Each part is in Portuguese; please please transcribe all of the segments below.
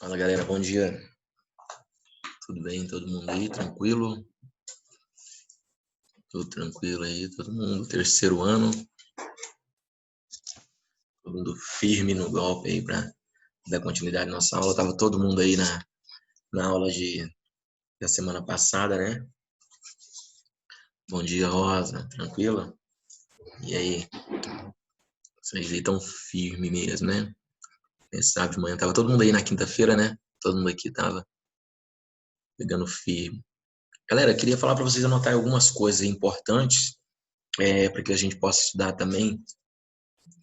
Fala galera, bom dia. Tudo bem? Todo mundo aí? Tranquilo? Tudo tranquilo aí? Todo mundo? Terceiro ano? Todo mundo firme no golpe aí para dar continuidade à nossa aula. Tava todo mundo aí na aula da semana passada, né? Bom dia, Rosa. Tranquila? E aí? Vocês aí tão firme mesmo, né? Quem sabe de manhã tava todo mundo aí na quinta-feira, né? Todo mundo aqui tava pegando firme. Galera, queria falar para vocês anotarem algumas coisas importantes para que a gente possa estudar também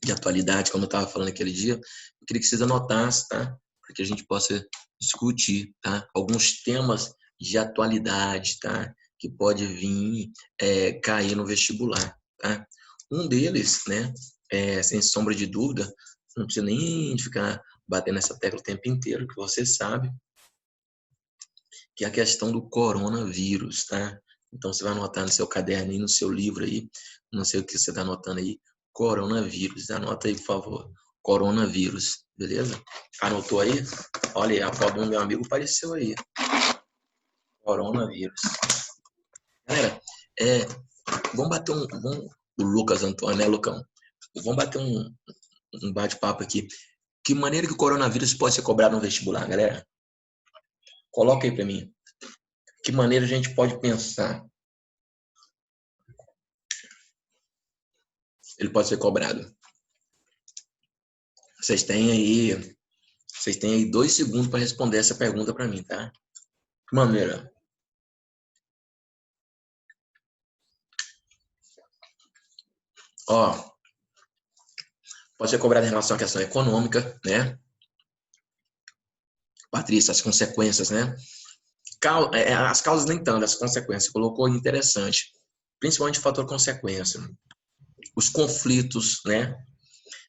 de atualidade, como eu estava falando aquele dia. Eu queria que vocês anotassem, tá? Para que a gente possa discutir, tá? Alguns temas de atualidade, tá? Que pode vir cair no vestibular, tá? Um deles, né? Sem sombra de dúvida, não precisa nem ficar batendo essa tecla o tempo inteiro, que você sabe, que é a questão do coronavírus, tá? Então, você vai anotar no seu caderno e no seu livro aí, não sei o que você está anotando aí, coronavírus. Anota aí, por favor. Coronavírus, beleza? Anotou aí? Olha aí, a foto do meu amigo apareceu aí. Coronavírus. Galera, vamos bater o Lucas Antônio, né, Lucão? Vamos bater um bate-papo aqui. Que maneira que o coronavírus pode ser cobrado no vestibular, galera? Coloca aí para mim. Que maneira a gente pode pensar ele pode ser cobrado? Vocês têm aí 2 segundos para responder essa pergunta para mim, tá? Que maneira? Ó, pode ser cobrado em relação à questão econômica, né? Patrícia, as consequências, né? As causas nem tanto, as consequências. Colocou interessante. Principalmente o fator consequência. Os conflitos, né?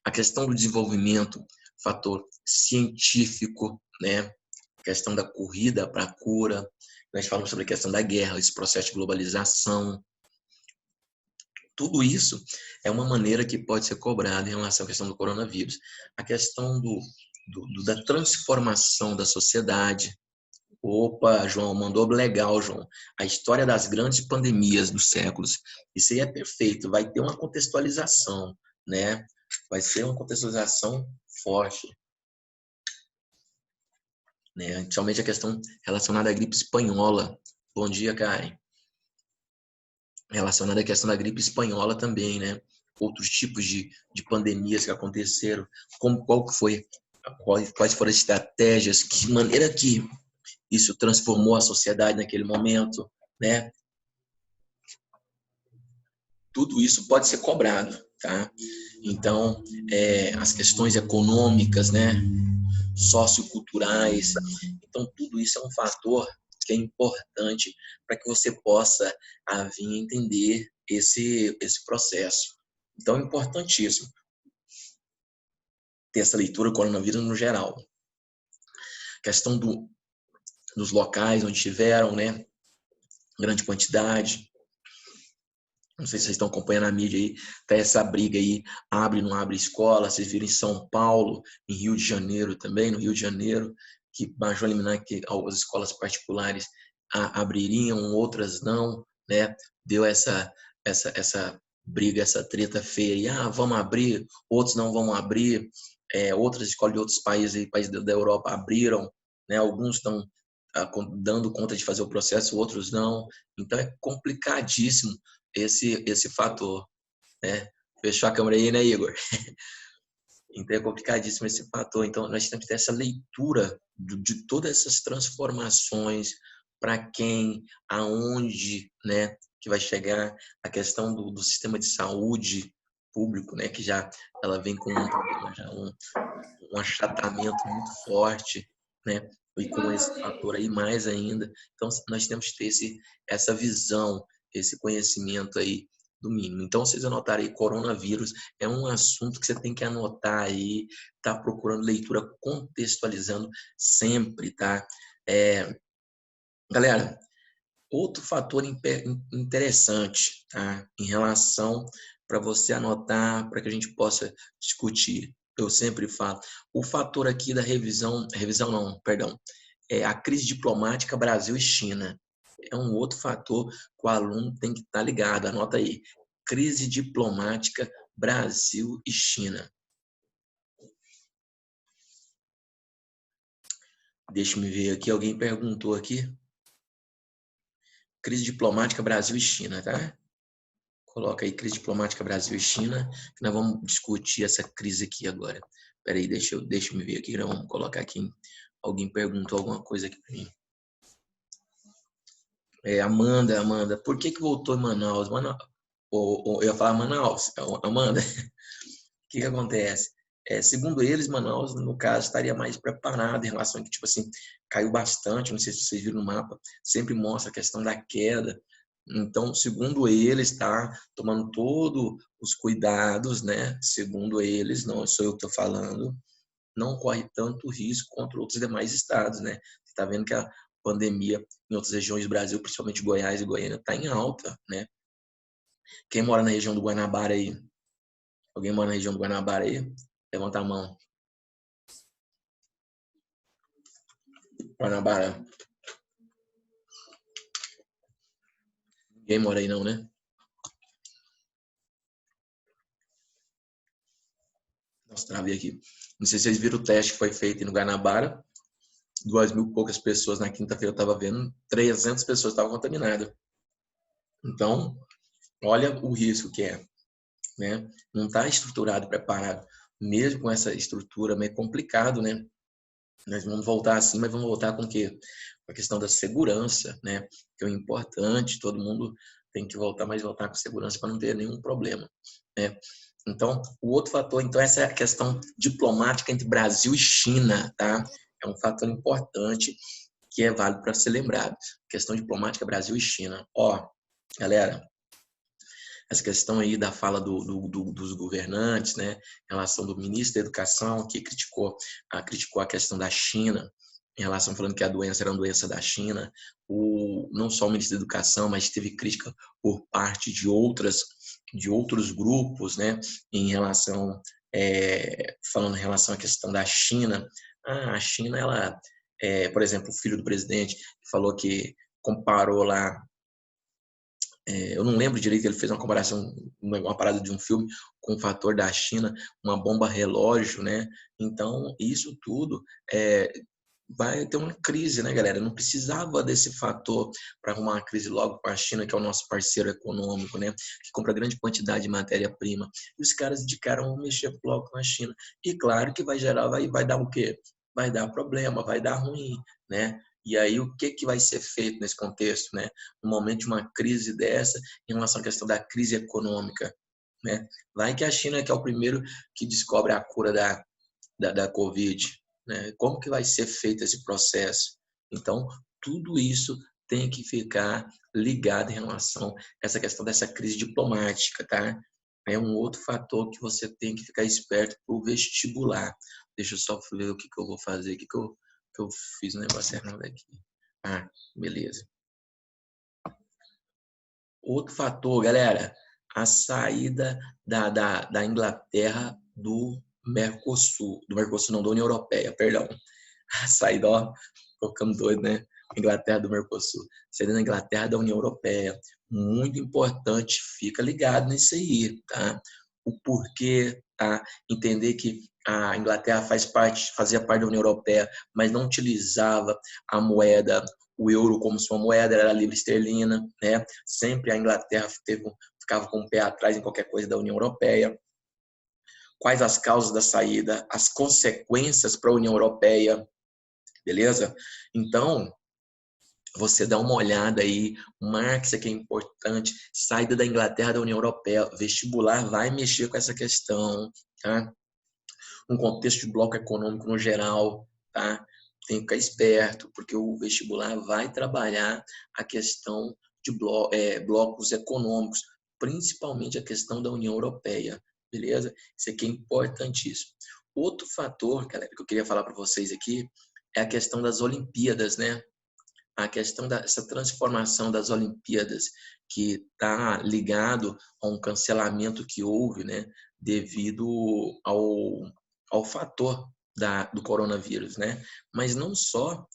A questão do desenvolvimento, fator científico, né? A questão da corrida para a cura. Nós falamos sobre a questão da guerra, esse processo de globalização. Tudo isso é uma maneira que pode ser cobrada em relação à questão do coronavírus. A questão da transformação da sociedade. Opa, João, mandou legal, João. A história das grandes pandemias dos séculos. Isso aí é perfeito. Vai ter uma contextualização, né? Vai ser uma contextualização forte, né? Principalmente a questão relacionada à gripe espanhola. Bom dia, Karen. Relacionada à questão da gripe espanhola também, né? Outros tipos de pandemias que aconteceram, quais foram as estratégias, que maneira que isso transformou a sociedade naquele momento, né? Tudo isso pode ser cobrado, tá? Então, as questões econômicas, né? Socioculturais, então tudo isso é um fator que é importante para que você possa vir entender esse processo. Então, é importantíssimo ter essa leitura do coronavírus no geral. A questão dos locais onde tiveram, né, grande quantidade. Não sei se vocês estão acompanhando a mídia aí, tá essa briga aí, abre, não abre escola. Vocês viram em São Paulo, em Rio de Janeiro também, no Rio de Janeiro, que baixou a liminar que algumas escolas particulares abririam, outras não, né? Deu essa briga, essa treta feia aí, vamos abrir, outros não vão abrir, outras escolas de outros países da Europa abriram, né? Alguns estão dando conta de fazer o processo, outros não. Então é complicadíssimo esse fator, né? Fechou a câmera aí, né, Igor? Então é complicadíssimo esse fator. Então nós temos que ter essa leitura de todas essas transformações, para quem, aonde, né, que vai chegar a questão do sistema de saúde público, né, que já ela vem com um problema, já um achatamento muito forte, né? E com esse fator aí mais ainda. Então nós temos que ter essa visão, esse conhecimento aí do mínimo. Então, vocês anotarem aí, coronavírus é um assunto que você tem que anotar aí, tá procurando leitura, contextualizando sempre, tá? Galera, outro fator interessante, tá? Em relação para você anotar, para que a gente possa discutir. eu sempre falo, o fator aqui da revisão não, perdão, é a crise diplomática Brasil e China. É um outro fator que o aluno tem que estar ligado. Anota aí. Crise diplomática Brasil e China. Deixa eu ver aqui. Alguém perguntou aqui. Crise diplomática Brasil e China, tá? Coloca aí crise diplomática Brasil e China, que nós vamos discutir essa crise aqui agora. Espera aí, deixa eu me ver aqui. Nós vamos colocar aqui. Alguém perguntou alguma coisa aqui para mim. Amanda, por que voltou em Manaus? Eu ia falar Manaus, Amanda, o que acontece? Segundo eles, Manaus, no caso, estaria mais preparada em relação a que, tipo assim, caiu bastante, não sei se vocês viram no mapa, sempre mostra a questão da queda. Então, segundo eles, está tomando todos os cuidados, né? Segundo eles, não sou eu que estou falando, não corre tanto risco contra outros demais estados, né? Você está vendo que a pandemia em outras regiões do Brasil, principalmente Goiás e Goiânia, está em alta, né? Quem mora na região do Guanabara aí? Alguém mora na região do Guanabara aí? Levanta a mão. Guanabara. Ninguém mora aí não, né? Nossa, travei aqui. Não sei se vocês viram o teste que foi feito no Guanabara. 2.000 e poucas pessoas na quinta-feira eu estava vendo. 300 pessoas estavam contaminadas. Então, olha o risco que é, né? Não está estruturado, preparado. Mesmo com essa estrutura meio complicado, né? Nós vamos voltar assim, mas vamos voltar com o quê? Com a questão da segurança, né? Que é o importante, todo mundo tem que voltar, mas voltar com segurança para não ter nenhum problema, né? Então, o outro fator, então, essa é a questão diplomática entre Brasil e China, tá? É um fator importante que é válido para ser lembrado. Questão diplomática Brasil e China. Ó, galera, essa questão aí da fala dos governantes, né, em relação do ministro da Educação, que criticou a questão da China, em relação falando que a doença era uma doença da China, não só o ministro da Educação, mas teve crítica por parte de outros grupos, né, em relação, falando em relação à questão da China. A China, ela, por exemplo, o filho do presidente falou que comparou lá, eu não lembro direito, ele fez uma comparação, uma parada de um filme com o fator da China, uma bomba relógio, né? Então, isso tudo vai ter uma crise, né, galera? Não precisava desse fator para arrumar uma crise logo com a China, que é o nosso parceiro econômico, né? Que compra grande quantidade de matéria-prima. E os caras indicaram mexer logo com a China. E claro que vai gerar, vai dar o quê? Vai dar problema, vai dar ruim, né? E aí, o que vai ser feito nesse contexto, né? No momento de uma crise dessa, em relação à questão da crise econômica, né? Vai que a China, que é o primeiro que descobre a cura da Covid, né? Como que vai ser feito esse processo? Então, tudo isso tem que ficar ligado em relação a essa questão dessa crise diplomática, tá? É um outro fator que você tem que ficar esperto para o vestibular. Deixa eu só ver o que eu vou fazer, o que eu fiz um negócio errado aqui. Ah, beleza. Outro fator, galera, a saída da Inglaterra do Mercosul não, da União Europeia, perdão. A saída, ó, colocamos doido, né? Inglaterra do Mercosul. Saída da Inglaterra da União Europeia. Muito importante, fica ligado nisso aí, tá? O porquê, tá? Entender que a Inglaterra fazia parte da União Europeia, mas não utilizava a moeda, o euro como sua moeda, era a libra esterlina, né? Sempre a Inglaterra ficava com o pé atrás em qualquer coisa da União Europeia. Quais as causas da saída, as consequências para a União Europeia, beleza? Então, você dá uma olhada aí, marca isso aqui é importante, saída da Inglaterra da União Europeia, vestibular vai mexer com essa questão, tá? Um contexto de bloco econômico no geral, tá? Tem que ficar esperto, porque o vestibular vai trabalhar a questão de blocos econômicos, principalmente a questão da União Europeia, beleza? Isso aqui é importantíssimo. Outro fator, galera, que eu queria falar para vocês aqui é a questão das Olimpíadas, né? A questão dessa transformação das Olimpíadas, que está ligado a um cancelamento que houve, né? Devido ao fator do coronavírus, né? Mas não só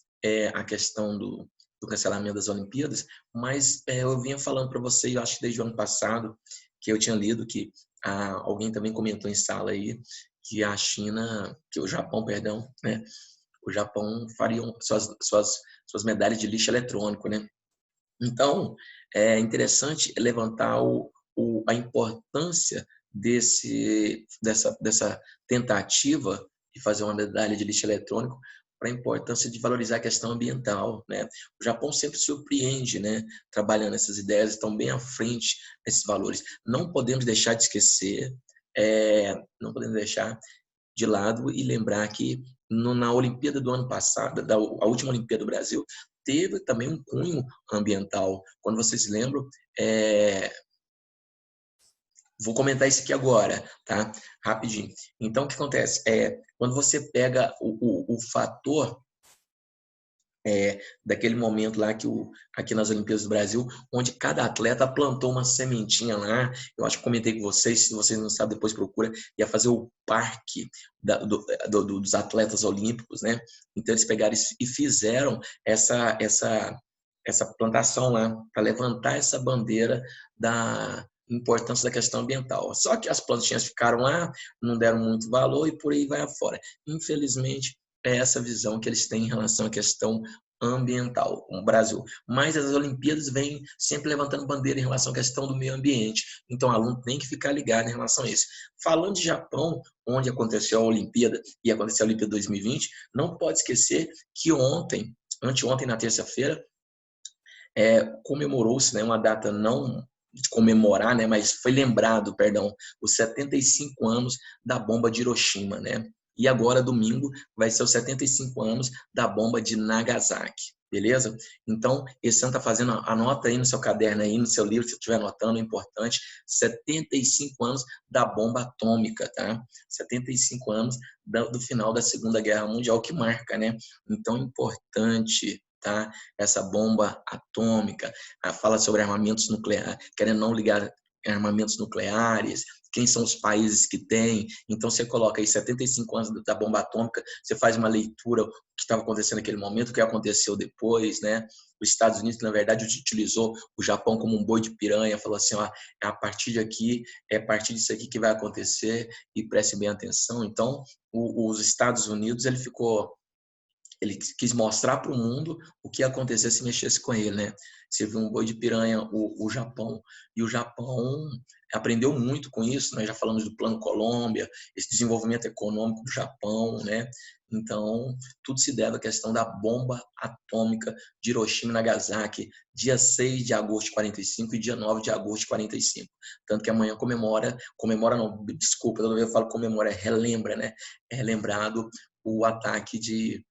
a questão do cancelamento das Olimpíadas, mas eu vinha falando para você, eu acho que desde o ano passado, que eu tinha lido que alguém também comentou em sala aí, que que o Japão, perdão, né? O Japão faria suas medalhas de lixo eletrônico, né? Então, é interessante levantar a importância dessa tentativa de fazer uma medalha de lixo eletrônico para a importância de valorizar a questão ambiental, né? O Japão sempre surpreende, né? Trabalhando essas ideias, estão bem à frente desses valores. Não podemos deixar de esquecer, não podemos deixar de lado e lembrar que na Olimpíada do ano passado, a última Olimpíada do Brasil, teve também um cunho ambiental. Quando vocês se lembram, vou comentar isso aqui agora, tá? Rapidinho. Então, o que acontece? Quando você pega o fator daquele momento lá aqui nas Olimpíadas do Brasil, onde cada atleta plantou uma sementinha lá. Eu acho que comentei com vocês, se vocês não sabem, depois procura, ia fazer o parque dos atletas olímpicos, né? Então eles pegaram e fizeram essa plantação lá, para levantar essa bandeira da importância da questão ambiental. Só que as plantinhas ficaram lá, não deram muito valor e por aí vai afora. Infelizmente, é essa visão que eles têm em relação à questão ambiental no Brasil. Mas as Olimpíadas vêm sempre levantando bandeira em relação à questão do meio ambiente. Então, o aluno tem que ficar ligado em relação a isso. Falando de Japão, onde aconteceu a Olimpíada e aconteceu a Olimpíada 2020, não pode esquecer que anteontem, na terça-feira, comemorou-se, né, uma data não de comemorar, né, mas foi lembrado, perdão, os 75 anos da bomba de Hiroshima, né? E agora, domingo, vai ser os 75 anos da bomba de Nagasaki, beleza? Então, esse ano tá fazendo, anota aí no seu caderno, aí no seu livro, se estiver anotando, é importante, 75 anos da bomba atômica, tá? 75 anos do final da Segunda Guerra Mundial, que marca, né? Então, importante, tá? Essa bomba atômica, fala sobre armamentos nucleares, querendo não ligar armamentos nucleares, quem são os países que têm. Então, você coloca aí 75 anos da bomba atômica, você faz uma leitura do que estava acontecendo naquele momento, o que aconteceu depois, né? Os Estados Unidos, na verdade, utilizou o Japão como um boi de piranha, falou assim, ó, a partir de aqui, a partir disso aqui que vai acontecer, e preste bem atenção. Então, os Estados Unidos, ele quis mostrar para o mundo o que ia acontecer se mexesse com ele, né? Você viu um boi de piranha, o Japão, e o Japão aprendeu muito com isso, nós já falamos do Plano Colômbia, esse desenvolvimento econômico do Japão, né? Então, tudo se deve à questão da bomba atômica de Hiroshima e Nagasaki, dia 6 de agosto de 45 e dia 9 de agosto de 45. Tanto que amanhã comemora não, desculpa, toda vez eu falo comemora, relembra, né? É relembrado o ataque de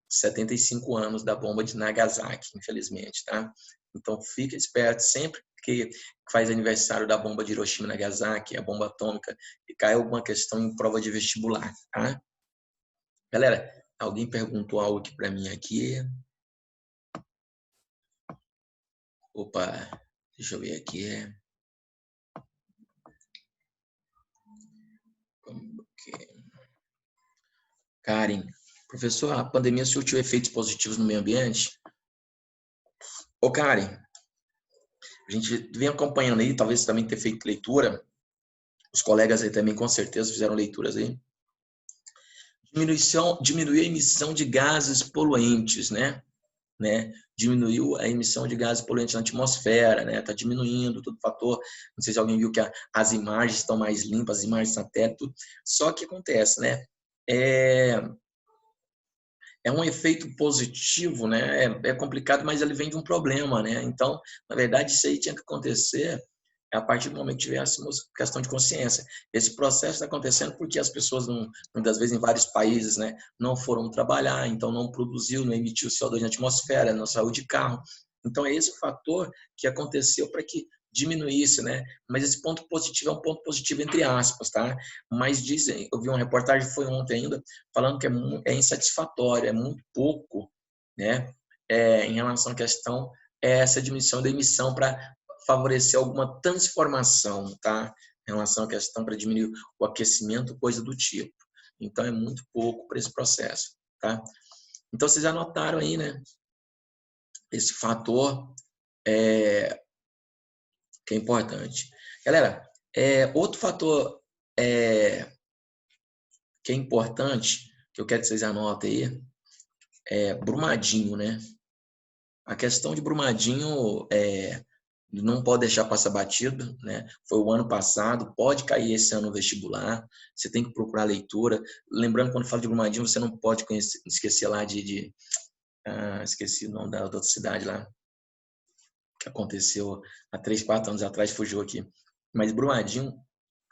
75 anos da bomba de Nagasaki, infelizmente, tá? Então, fique esperto, sempre que faz aniversário da bomba de Hiroshima e Nagasaki, a bomba atômica, e cai alguma questão em prova de vestibular, tá? Galera, alguém perguntou algo aqui para mim aqui. Opa, deixa eu ver aqui. Karen, professor, a pandemia surtiu efeitos positivos no meio ambiente? Ô, Karen, a gente vem acompanhando aí, talvez também ter feito leitura, os colegas aí também com certeza fizeram leituras aí. Diminuiu a emissão de gases poluentes, né? Diminuiu a emissão de gases poluentes na atmosfera, né? Tá diminuindo todo fator. Não sei se alguém viu que as imagens estão mais limpas, as imagens satélite. Só que acontece, né? É um efeito positivo, né? É complicado, mas ele vem de um problema, né? Então, na verdade, isso aí tinha que acontecer a partir do momento que tivéssemos questão de consciência. Esse processo está acontecendo porque as pessoas, muitas vezes em vários países, né, não foram trabalhar, então não produziu, não emitiu CO2 na atmosfera, não saiu de carro. Então, é esse o fator que aconteceu para que diminuísse, né? Mas esse ponto positivo é um ponto positivo entre aspas, tá? Mas dizem, eu vi uma reportagem, foi ontem ainda, falando que é insatisfatório, é muito pouco, né? Em relação à questão, essa diminuição da emissão para favorecer alguma transformação, tá? Em relação à questão para diminuir o aquecimento, coisa do tipo. Então, é muito pouco para esse processo, tá? Então, vocês já notaram aí, né? Esse fator que é importante. Galera, outro fator que é importante, que eu quero que vocês anotem aí, é Brumadinho, né? A questão de Brumadinho não pode deixar passar batido, né? Foi o ano passado, pode cair esse ano no vestibular, você tem que procurar leitura. Lembrando, quando falo de Brumadinho, você não pode esquecer lá esqueci o nome da outra cidade lá, que aconteceu há 3, 4 anos atrás, fugiu aqui. Mas Brumadinho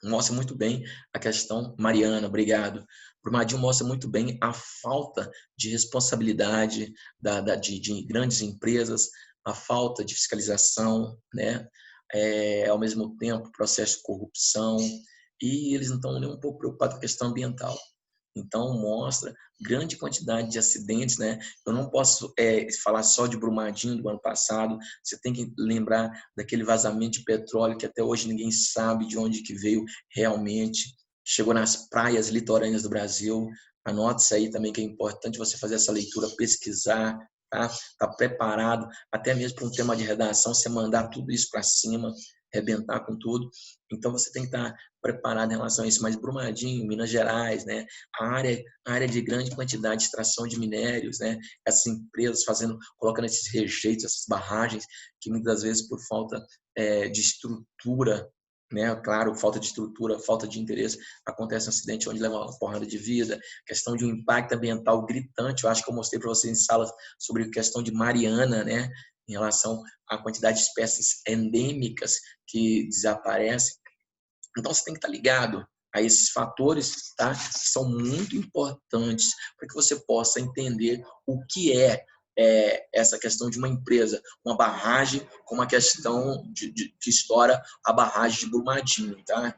mostra muito bem a questão, Mariana, obrigado. Brumadinho mostra muito bem a falta de responsabilidade de grandes empresas, a falta de fiscalização, né? Ao mesmo tempo, processo de corrupção, e eles não estão nem um pouco preocupados com a questão ambiental. Então, mostra grande quantidade de acidentes, né? Eu não posso falar só de Brumadinho do ano passado, você tem que lembrar daquele vazamento de petróleo que até hoje ninguém sabe de onde que veio realmente, chegou nas praias litorâneas do Brasil. Anote isso aí também, que é importante você fazer essa leitura, pesquisar, tá preparado, até mesmo para um tema de redação, você mandar tudo isso para cima, arrebentar com tudo. Então, você tem que estar preparado em relação a isso. Mas Brumadinho, Minas Gerais, né? A área de grande quantidade de extração de minérios, né? Essas empresas colocando esses rejeitos, essas barragens, que muitas vezes por falta de estrutura, né? Claro, falta de estrutura, falta de interesse, acontece um acidente onde leva uma porrada de vida, questão de um impacto ambiental gritante. Eu acho que eu mostrei para vocês em salas sobre a questão de Mariana, né? Em relação à quantidade de espécies endêmicas que desaparecem. Então, você tem que estar ligado a esses fatores, tá? Que são muito importantes para que você possa entender o que é essa questão de uma empresa, uma barragem, como a questão que estoura a barragem de Brumadinho, tá?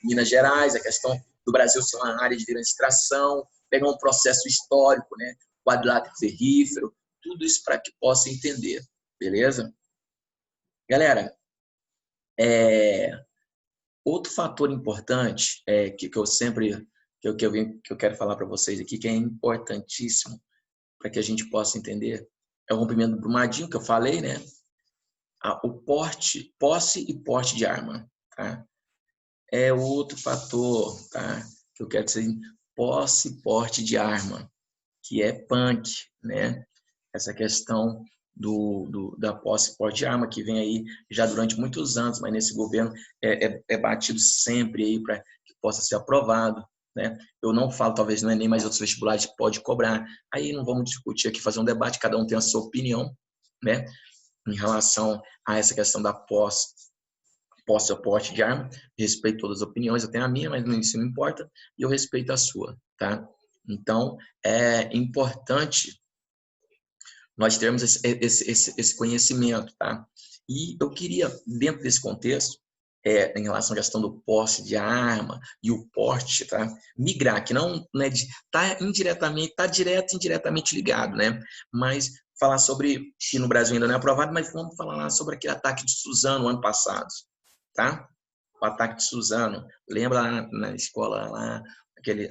Minas Gerais, a questão do Brasil ser uma área de grande extração, pegar um processo histórico, né? Quadrilátero ferrífero, tudo isso para que possa entender, beleza? Galera, outro fator importante que eu sempre que eu quero falar para vocês aqui, que é importantíssimo para que a gente possa entender, é o rompimento do Brumadinho, que eu falei, né? O posse e porte de arma, tá? É outro fator, tá? Que eu quero dizer, posse e porte de arma, que é punk, né? Essa questão da posse e porte de arma, que vem aí já durante muitos anos, mas nesse governo é batido sempre aí para que possa ser aprovado, né? Eu não falo, talvez no Enem, mas outros vestibulares pode cobrar. Aí não vamos discutir aqui, fazer um debate, cada um tem a sua opinião, né? Em relação a essa questão da posse ou porte de arma. Respeito todas as opiniões, eu tenho a minha, mas isso não importa, e eu respeito a sua, tá? Então, é importante nós termos esse conhecimento, tá? E eu queria, dentro desse contexto, em relação à questão do posse de arma e o porte, tá? Migrar, que não né, tá indiretamente, tá direto e indiretamente ligado, né? Mas falar sobre, que no Brasil ainda não é aprovado, mas vamos falar lá sobre aquele ataque de Suzano ano passado, tá? O ataque de Suzano. Lembra lá na escola, lá,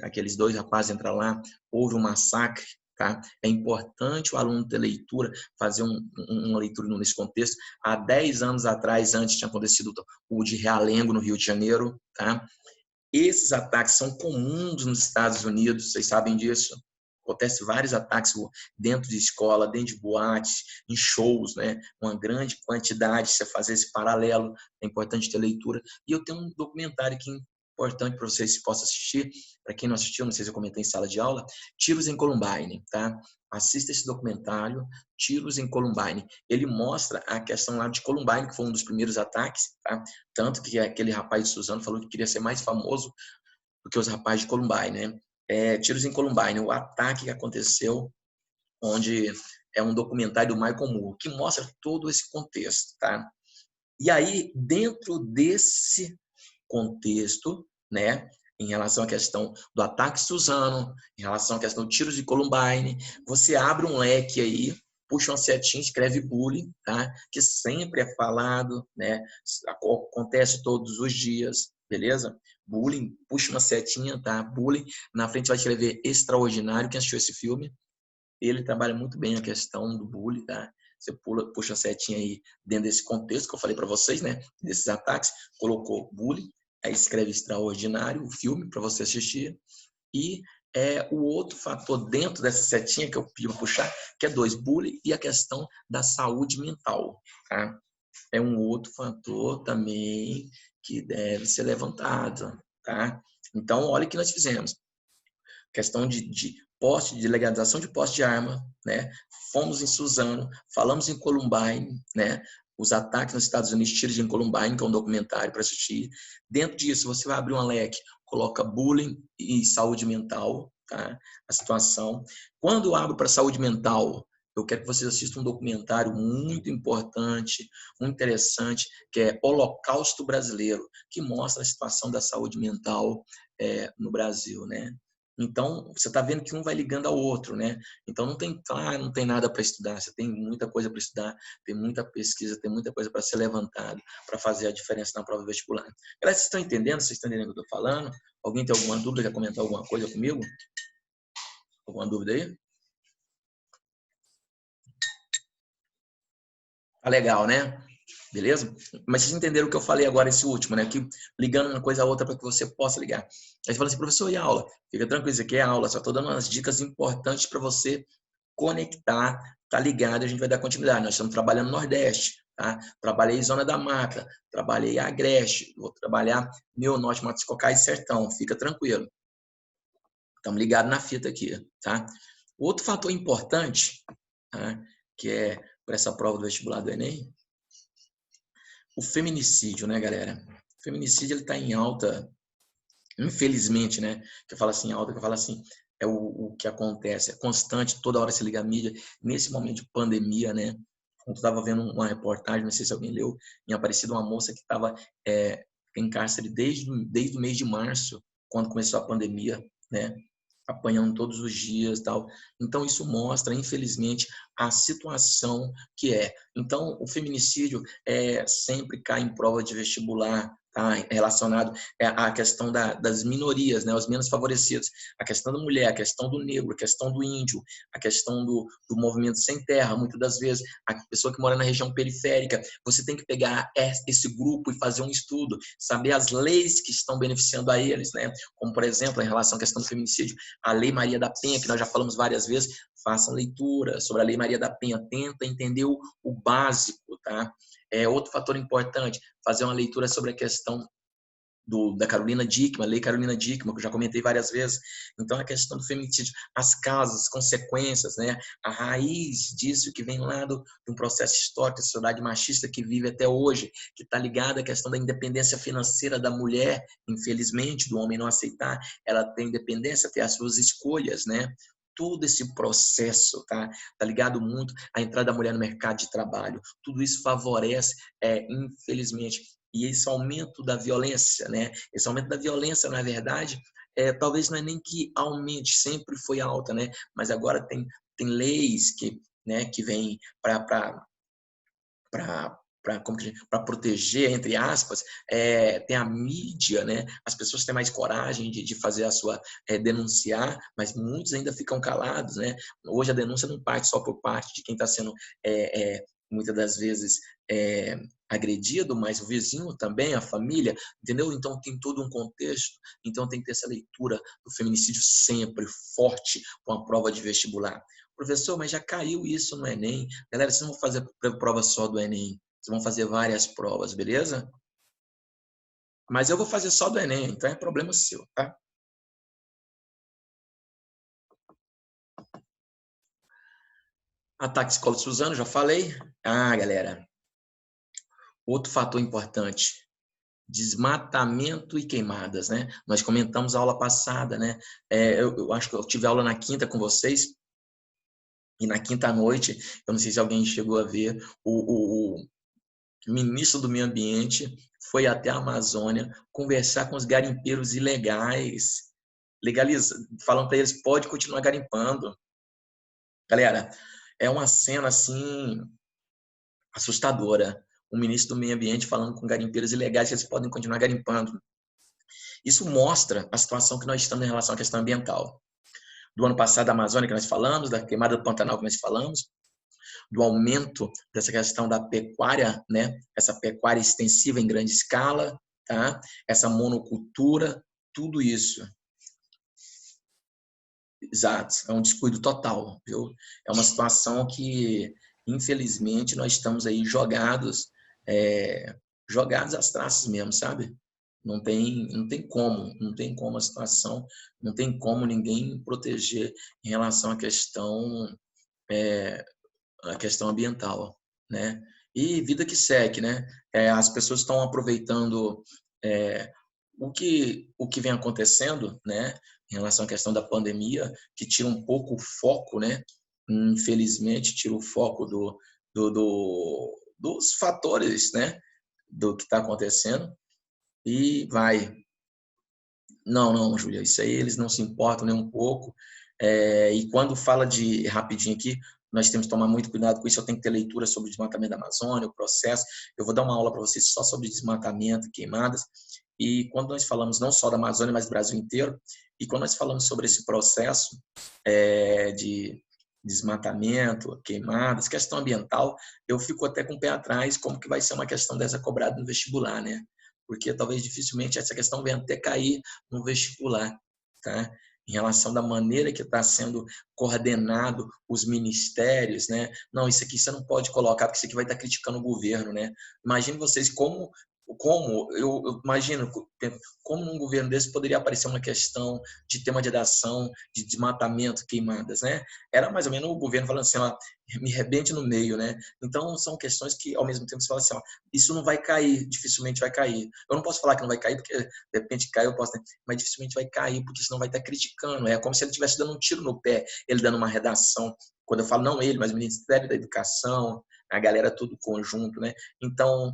aqueles 2 rapazes entraram lá, houve um massacre, tá? É importante o aluno ter leitura, fazer uma leitura nesse contexto. Há 10 anos atrás, antes tinha acontecido o de Realengo, no Rio de Janeiro, tá? Esses ataques são comuns nos Estados Unidos, vocês sabem disso. Acontece vários ataques dentro de escola, dentro de boates, em shows, né? Uma grande quantidade, você fazer esse paralelo, é importante ter leitura. E eu tenho um documentário aqui importante para vocês que possam assistir, para quem não assistiu, não sei se eu comentei em sala de aula, Tiros em Columbine, tá? Assista esse documentário, Tiros em Columbine. Ele mostra a questão lá de Columbine, que foi um dos primeiros ataques, tá? Tanto que aquele rapaz de Suzano falou que queria ser mais famoso do que os rapazes de Columbine, né? Tiros em Columbine, o ataque que aconteceu, onde é um documentário do Michael Moore, que mostra todo esse contexto, tá? E aí, dentro desse contexto, né, em relação à questão do ataque Suzano, em relação à questão de tiros de Columbine, você abre um leque aí, puxa uma setinha, escreve bullying, tá? Que sempre é falado, né? Acontece todos os dias, beleza? bullying, puxa uma setinha, tá? Bullying. Na frente vai escrever extraordinário. Quem assistiu esse filme, ele trabalha muito bem a questão do bullying, tá? Você puxa a setinha aí dentro desse contexto que eu falei para vocês, né? Desses ataques, colocou bullying, aí escreve extraordinário, o filme para você assistir. E o outro fator dentro dessa setinha que eu pedi para puxar, que é 2, bullying e a questão da saúde mental, tá? É um outro fator também que deve ser levantado, tá? Então, olha o que nós fizemos. Questão de posse, de legalização de posse de arma, né? Fomos em Suzano, falamos em Columbine, né? Os ataques nos Estados Unidos, tiros em Columbine, que é um documentário para assistir. Dentro disso, você vai abrir uma leque, coloca bullying e saúde mental, tá? A situação. Quando eu abro para saúde mental, eu quero que vocês assistam um documentário muito importante, muito interessante, que é Holocausto Brasileiro, que mostra a situação da saúde mental no Brasil, né? Então, você está vendo que um vai ligando ao outro, né? Então, não tem nada para estudar, você tem muita coisa para estudar, tem muita pesquisa, tem muita coisa para ser levantada, para fazer a diferença na prova vestibular. Galera, vocês estão entendendo? Vocês estão entendendo o que eu estou falando? Alguém tem alguma dúvida, quer comentar alguma coisa comigo? Alguma dúvida aí? Tá legal, né? Beleza? Mas vocês entenderam o que eu falei agora, esse último, né? Que ligando uma coisa a outra para que você possa ligar. Aí você fala assim, professor, e a aula? Fica tranquilo, isso aqui é aula, só estou dando umas dicas importantes para você conectar, tá ligado, a gente vai dar continuidade. Nós estamos trabalhando no Nordeste, tá? Trabalhei Zona da Mata, trabalhei Agreste, vou trabalhar Meu Norte, Matos Cocais e Sertão, fica tranquilo. Estamos ligados na fita aqui, tá? Outro fator importante, tá? Que é para essa prova do vestibular do Enem, o feminicídio, né, galera? O feminicídio, ele está em alta, infelizmente, né? Que eu falo assim, alta, que eu falo assim, é o que acontece, é constante, toda hora se liga a mídia, nesse momento de pandemia, né? Eu estava vendo uma reportagem, não sei se alguém leu, em Aparecida, uma moça que estava em cárcere desde o mês de março, quando começou a pandemia, né? Apanhando todos os dias, tal. Então isso mostra, infelizmente, a situação que é. Então o feminicídio sempre cai em prova de vestibular, tá? Relacionado à questão das minorias, né? Os menos favorecidos, a questão da mulher, a questão do negro, a questão do índio, a questão do movimento sem terra, muitas das vezes a pessoa que mora na região periférica. Você tem que pegar esse grupo e fazer um estudo, saber as leis que estão beneficiando a eles, né? Como por exemplo, em relação à questão do feminicídio, a Lei Maria da Penha, que nós já falamos várias vezes, façam leitura sobre a Lei Maria da Penha, tenta entender o básico, tá? Outro fator importante, fazer uma leitura sobre a questão da Carolina Dickmann, Lei Carolina Dickmann, que eu já comentei várias vezes. Então, a questão do feminicídio, as causas, as consequências, né? A raiz disso que vem lá de um processo histórico da sociedade machista que vive até hoje, que está ligada à questão da independência financeira da mulher, infelizmente, do homem não aceitar, ela tem independência, ter as suas escolhas, né? Todo esse processo, tá ligado muito à entrada da mulher no mercado de trabalho. Tudo isso favorece, infelizmente, e esse aumento da violência, né? Esse aumento da violência, na verdade, talvez não é nem que aumente, sempre foi alta, né? Mas agora tem leis que vêm para proteger, entre aspas, tem a mídia, né? As pessoas têm mais coragem de fazer a sua denunciar, mas muitos ainda ficam calados, né? Hoje a denúncia não parte só por parte de quem está sendo muitas das vezes agredido, mas o vizinho também, a família, entendeu? Então tem todo um contexto, então tem que ter essa leitura do feminicídio sempre forte com a prova de vestibular. Professor, mas já caiu isso no Enem. Galera, vocês não vão fazer prova só do Enem, vocês vão fazer várias provas, beleza? Mas eu vou fazer só do Enem, então é problema seu, tá? Ataque Escola de Suzano, já falei. Galera, outro fator importante, desmatamento e queimadas, né? Nós comentamos a aula passada, né? Eu acho que eu tive aula na quinta com vocês, e na quinta noite, eu não sei se alguém chegou a ver, o ministro do Meio Ambiente foi até a Amazônia conversar com os garimpeiros ilegais, falando para eles, pode continuar garimpando. Galera, é uma cena assim assustadora. O ministro do Meio Ambiente falando com garimpeiros ilegais que eles podem continuar garimpando. Isso mostra a situação que nós estamos em relação à questão ambiental. Do ano passado, da Amazônia, que nós falamos, da queimada do Pantanal, que nós falamos, do aumento dessa questão da pecuária, né? Essa pecuária extensiva em grande escala, tá? Essa monocultura, tudo isso. Exato, é um descuido total, viu? É uma situação que, infelizmente, nós estamos aí jogados às traças mesmo, sabe? Não tem como a situação, não tem como ninguém proteger em relação à questão ambiental, né? E vida que segue, né? As pessoas estão aproveitando o que vem acontecendo, né? Em relação à questão da pandemia, que tira um pouco o foco, né? Infelizmente, tira o foco dos fatores, né? Do que está acontecendo e vai. Não, Júlia, isso aí eles não se importam nem um pouco. E quando fala de, rapidinho aqui, nós temos que tomar muito cuidado com isso. Eu tenho que ter leitura sobre o desmatamento da Amazônia, o processo. Eu vou dar uma aula para vocês só sobre desmatamento e queimadas. E quando nós falamos não só da Amazônia, mas do Brasil inteiro, e quando nós falamos sobre esse processo de desmatamento, queimadas, questão ambiental, eu fico até com o pé atrás como que vai ser uma questão dessa cobrada no vestibular, né? Porque talvez dificilmente essa questão venha até cair no vestibular, tá? Em relação da maneira que está sendo coordenado os ministérios, né? Não, isso aqui você não pode colocar, porque isso aqui vai estar criticando o governo, né? Imagine vocês eu imagino como num governo desse poderia aparecer uma questão de tema de redação, de desmatamento, queimadas, né? Era mais ou menos o governo falando assim, ó, me rebente no meio, né? Então, são questões que, ao mesmo tempo, você fala assim, ó, isso não vai cair, dificilmente vai cair. Eu não posso falar que não vai cair, porque de repente cai, eu posso, mas dificilmente vai cair, porque senão vai estar criticando. É como se ele estivesse dando um tiro no pé, ele dando uma redação. Quando eu falo, não ele, mas o Ministério da Educação, a galera tudo conjunto, né? Então,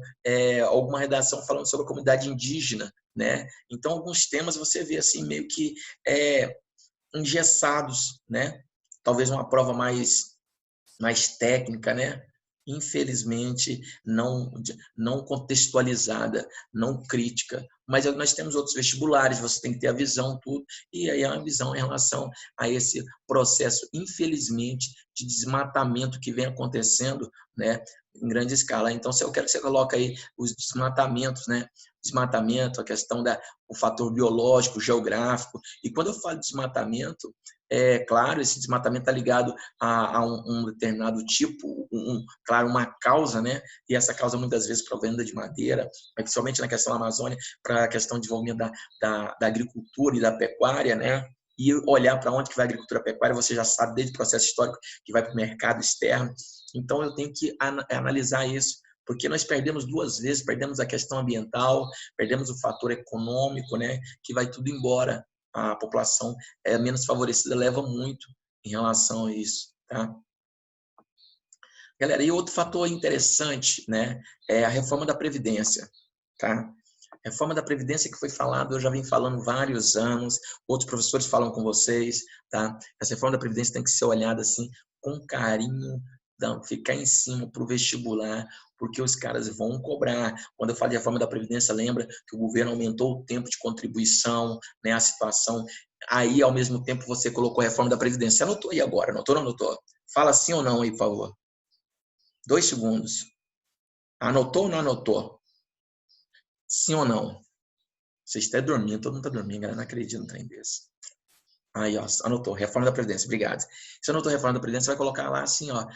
alguma redação falando sobre a comunidade indígena, né? Então, alguns temas você vê assim meio que engessados, né? Talvez uma prova mais técnica, né? Infelizmente, não contextualizada, não crítica. Mas nós temos outros vestibulares, você tem que ter a visão, tudo, e aí é uma visão em relação a esse processo, infelizmente, de desmatamento que vem acontecendo, né, em grande escala. Então, se eu quero que você coloque aí os desmatamentos, né, desmatamento, a questão o fator biológico, geográfico, e quando eu falo de desmatamento, claro, esse desmatamento está ligado a um determinado tipo, claro, uma causa, né? E essa causa muitas vezes para a venda de madeira, principalmente na questão da Amazônia, para a questão de desenvolvimento da agricultura e da pecuária, né? E olhar para onde que vai a agricultura e a pecuária, você já sabe desde o processo histórico que vai para o mercado externo. Então, eu tenho que analisar isso, porque nós perdemos duas vezes, perdemos a questão ambiental, perdemos o fator econômico, né? Que vai tudo embora. A população menos favorecida leva muito em relação a isso, tá? Galera, e outro fator interessante, né, é a reforma da Previdência, tá? A reforma da Previdência que foi falado, eu já vim falando vários anos, outros professores falam com vocês, tá? Essa reforma da Previdência tem que ser olhada assim, com carinho, ficar em cima para o vestibular, porque os caras vão cobrar. Quando eu falo de reforma da Previdência, lembra que o governo aumentou o tempo de contribuição, né, a situação. Aí, ao mesmo tempo, você colocou a reforma da Previdência. Você anotou aí agora, anotou ou não anotou? Fala sim ou não aí, por favor. 2 segundos. Anotou ou não anotou? Sim ou não? Você está dormindo, todo mundo está dormindo, galera, não acredito no trem desse. Aí, ó, anotou, reforma da Previdência, obrigado. Se anotou a reforma da Previdência, você vai colocar lá assim, ó,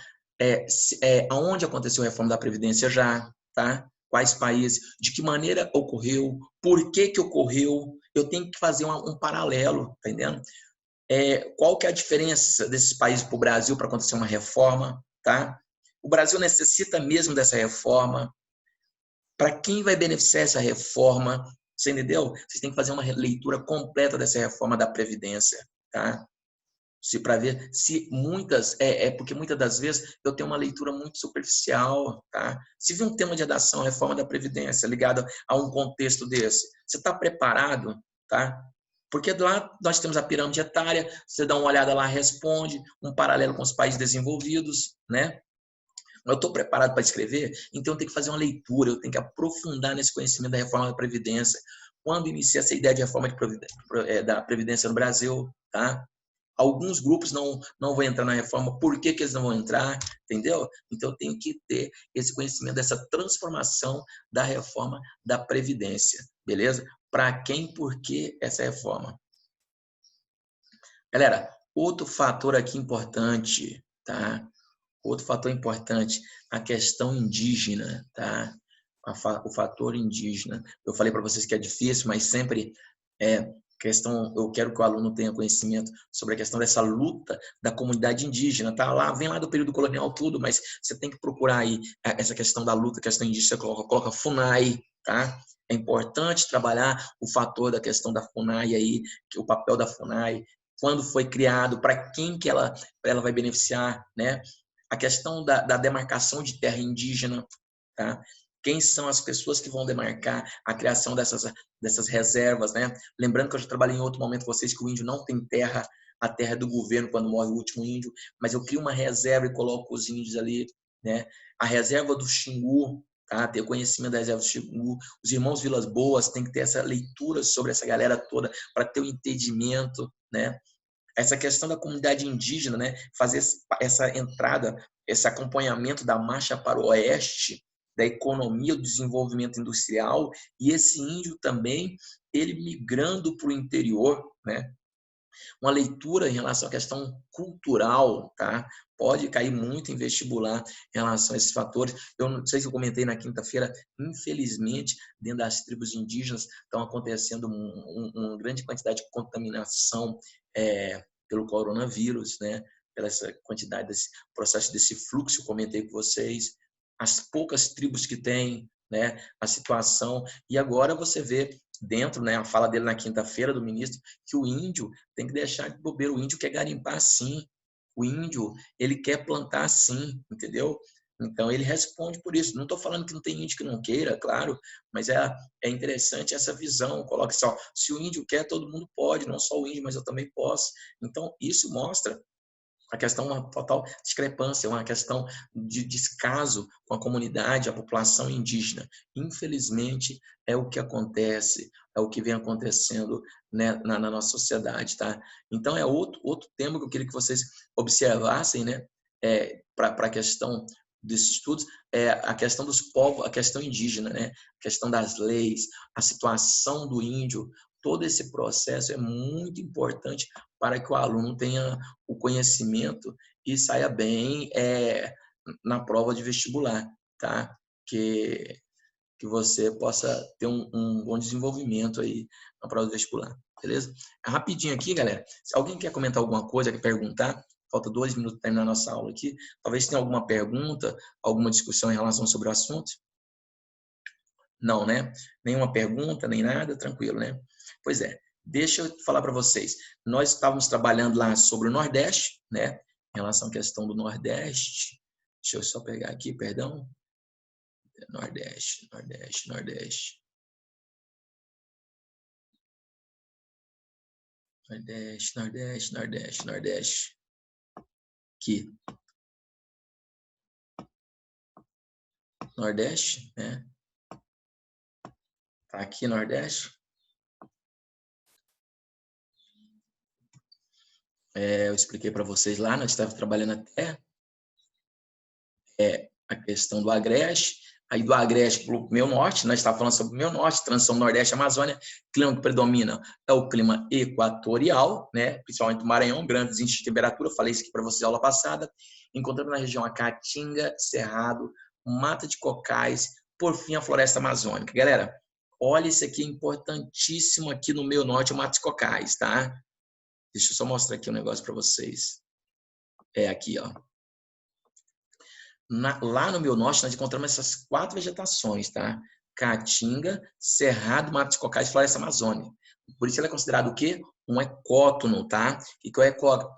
aonde aconteceu a reforma da Previdência já, tá? Quais países, de que maneira ocorreu, por que que ocorreu, eu tenho que fazer um paralelo, tá entendendo? Qual que é a diferença desses países para o Brasil para acontecer uma reforma, tá? O Brasil necessita mesmo dessa reforma. Para quem vai beneficiar essa reforma? Você entendeu? Vocês têm que fazer uma leitura completa dessa reforma da Previdência, tá? Para ver se porque muitas das vezes eu tenho uma leitura muito superficial, tá? Se vir um tema de redação, reforma da Previdência, ligado a um contexto desse, você está preparado, tá? Porque lá nós temos a pirâmide etária, você dá uma olhada lá, responde, um paralelo com os países desenvolvidos, né? Eu estou preparado para escrever, então eu tenho que fazer uma leitura, eu tenho que aprofundar nesse conhecimento da reforma da Previdência, quando inicia essa ideia de reforma da Previdência no Brasil, tá? Alguns grupos não vão entrar na reforma. Por que eles não vão entrar? Entendeu? Então, eu tenho que ter esse conhecimento dessa transformação da reforma da Previdência. Beleza? Para quem, por que essa reforma? Galera, outro fator aqui importante, tá? Outro fator importante, a questão indígena, tá? O fator indígena. Eu falei para vocês que é difícil, mas sempre questão, eu quero que o aluno tenha conhecimento sobre a questão dessa luta da comunidade indígena, tá? Vem lá do período colonial tudo, mas você tem que procurar aí essa questão da luta, questão indígena, você coloca FUNAI, tá? É importante trabalhar o fator da questão da FUNAI aí, o papel da FUNAI, quando foi criado, para quem que ela vai beneficiar, né? A questão da demarcação de terra indígena, tá? Quem são as pessoas que vão demarcar a criação dessas reservas, né? Lembrando que eu já trabalhei em outro momento com vocês que o índio não tem terra, a terra é do governo quando morre o último índio, mas eu crio uma reserva e coloco os índios ali, né? A reserva do Xingu, tá? Ter conhecimento da reserva do Xingu, os irmãos Vilas Boas têm que ter essa leitura sobre essa galera toda para ter o entendimento, né? Essa questão da comunidade indígena, né? Fazer essa entrada, esse acompanhamento da marcha para o oeste, da economia, do desenvolvimento industrial, e esse índio também, ele migrando para o interior, né? Uma leitura em relação à questão cultural, tá? Pode cair muito em vestibular em relação a esses fatores. Eu não sei se eu comentei na quinta-feira, infelizmente, dentro das tribos indígenas estão acontecendo uma grande quantidade de contaminação pelo coronavírus, né? Pela essa quantidade desse processo, desse fluxo, eu comentei com vocês, as poucas tribos que tem, né? A situação, e agora você vê dentro, né, a fala dele na quinta-feira do ministro, que o índio tem que deixar de bobeira, o índio quer garimpar sim, o índio, ele quer plantar sim, entendeu? Então, ele responde por isso. Não estou falando que não tem índio que não queira, claro, mas é interessante essa visão. Coloque só, se o índio quer, todo mundo pode, não só o índio, mas eu também posso. Então, isso mostra a questão, uma total discrepância, uma questão de descaso com a comunidade, a população indígena. Infelizmente, é o que acontece, é o que vem acontecendo, né, na nossa sociedade, tá? Então, é outro tema que eu queria que vocês observassem, né, para a questão desses estudos, é a questão dos povos, a questão indígena, né? A questão das leis, a situação do índio, todo esse processo é muito importante para que o aluno tenha o conhecimento e saia bem na prova de vestibular, tá? Que você possa ter um bom desenvolvimento aí na prova de vestibular, beleza? Rapidinho aqui, galera, se alguém quer comentar alguma coisa, quer perguntar, falta 2 minutos para terminar a nossa aula aqui, talvez tenha alguma pergunta, alguma discussão em relação sobre o assunto? Não, né? Nenhuma pergunta, nem nada, tranquilo, né? Pois é, deixa eu falar para vocês. Nós estávamos trabalhando lá sobre o Nordeste, né? Em relação à questão do Nordeste. Deixa eu só pegar aqui, perdão. Nordeste, Nordeste, Nordeste. Nordeste, Nordeste, Nordeste, Nordeste. Aqui. Nordeste, né? Tá aqui, Nordeste. Eu expliquei para vocês lá, nós estávamos trabalhando até a questão do Agreste, aí do Agreste para o meio norte, nós estávamos falando sobre o meio norte, transição Nordeste, Amazônia, clima que predomina é o clima equatorial, né? Principalmente o Maranhão, grandes índices de temperatura, falei isso aqui para vocês na aula passada, encontrando na região a Caatinga, Cerrado, Mata de Cocais, por fim a Floresta Amazônica. Galera, olha isso aqui, é importantíssimo aqui no meio norte, o Mata de Cocais, tá? Deixa eu só mostrar aqui um negócio para vocês. Aqui, ó. Lá no meu norte, nós encontramos essas 4 vegetações, tá? Caatinga, Cerrado, Mato de Cocais e Floresta Amazônica. Por isso ele é considerado o quê? Um ecótono, tá? O que é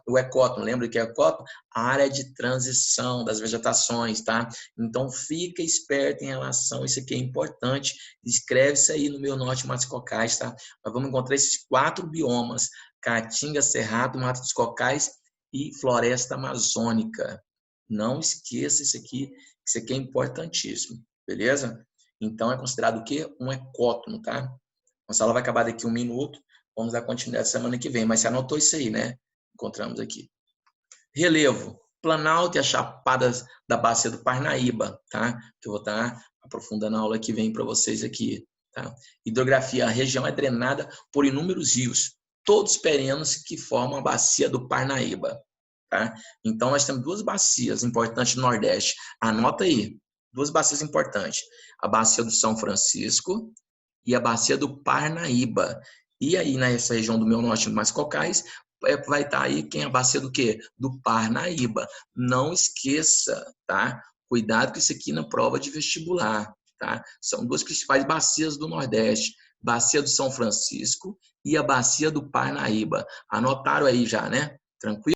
o ecótono? Lembra que é ecótono? A área de transição das vegetações, tá? Então, fica esperto em relação a isso aqui, é importante. Escreve isso aí no meu norte, Mato de Cocais, tá? Nós vamos encontrar esses 4 biomas: Caatinga, Cerrado, Mato dos Cocais e Floresta Amazônica. Não esqueça isso aqui é importantíssimo, beleza? Então, é considerado o quê? Um ecótono, tá? Nossa aula vai acabar daqui 1 minuto. Vamos dar continuidade semana que vem. Mas você anotou isso aí, né? Encontramos aqui. Relevo. Planalto e as chapadas da bacia do Parnaíba, tá? Que eu vou estar aprofundando a aula que vem para vocês aqui, tá? Hidrografia. A região é drenada por inúmeros rios, todos perenos que formam a bacia do Parnaíba, tá? Então, nós temos 2 bacias importantes no Nordeste. Anota aí. 2 bacias importantes. A bacia do São Francisco e a bacia do Parnaíba. E aí, nessa região do meu norte, mais Cocais, vai estar aí quem é a bacia do quê? Do Parnaíba. Não esqueça, tá? Cuidado com isso aqui na prova de vestibular, tá? São 2 principais bacias do Nordeste. Bacia do São Francisco e a bacia do Parnaíba. Anotaram aí já, né? Tranquilo?